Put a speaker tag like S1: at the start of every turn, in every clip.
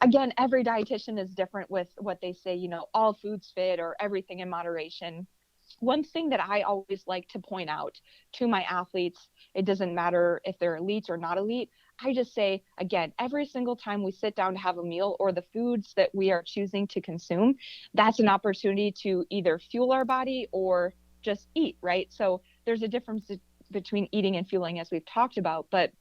S1: Again, every dietitian is different with what they say, all foods fit or everything in moderation. One thing that I always like to point out to my athletes, it doesn't matter if they're elite or not elite. I just say, again, every single time we sit down to have a meal or the foods that we are choosing to consume, that's an opportunity to either fuel our body or just eat, right? So there's a difference between eating and fueling, as we've talked about. But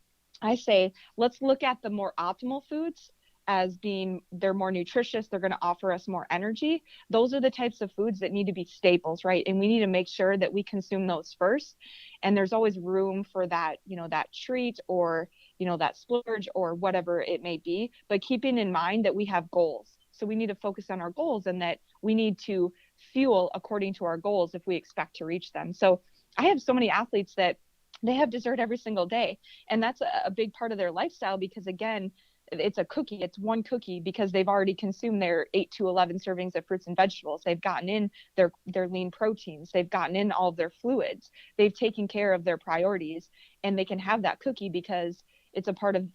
S1: I say, let's look at the more optimal foods as being they're more nutritious, they're going to offer us more energy. Those are the types of foods that need to be staples, right? And we need to make sure that we consume those first. And there's always room for that, that treat or, that splurge or whatever it may be. But keeping in mind that we have goals. So we need to focus on our goals and that we need to fuel according to our goals if we expect to reach them. So I have so many athletes that they have dessert every single day. And that's a big part of their lifestyle because, again, it's a cookie. It's one cookie because they've already consumed their 8 to 11 servings of fruits and vegetables. They've gotten in their lean proteins. They've gotten in all of their fluids. They've taken care of their priorities, and they can have that cookie because it's a part of,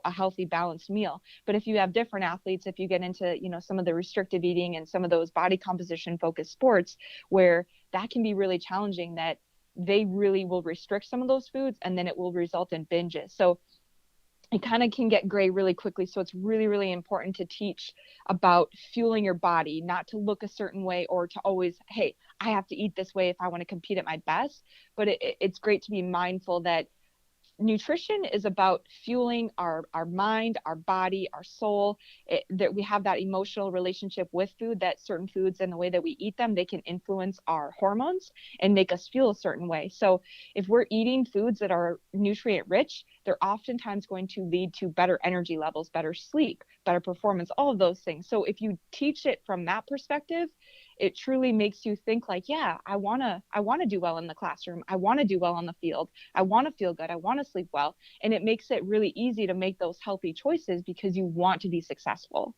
S1: a healthy, balanced meal. But if you have different athletes, if you get into, some of the restrictive eating and some of those body composition focused sports where that can be really challenging, that they really will restrict some of those foods and then it will result in binges. So it kind of can get gray really quickly. So it's really, really important to teach about fueling your body, not to look a certain way or to always, hey, I have to eat this way if I want to compete at my best. But it's great to be mindful that nutrition is about fueling our mind, our body, our soul, that we have that emotional relationship with food, that certain foods and the way that we eat them, they can influence our hormones and make us feel a certain way. So if we're eating foods that are nutrient rich, they're oftentimes going to lead to better energy levels, better sleep, better performance, all of those things. So if you teach it from that perspective, it truly makes you think like, yeah, I want to do well in the classroom. I want to do well on the field. I want to feel good. I want to sleep well. And it makes it really easy to make those healthy choices because you want to be successful.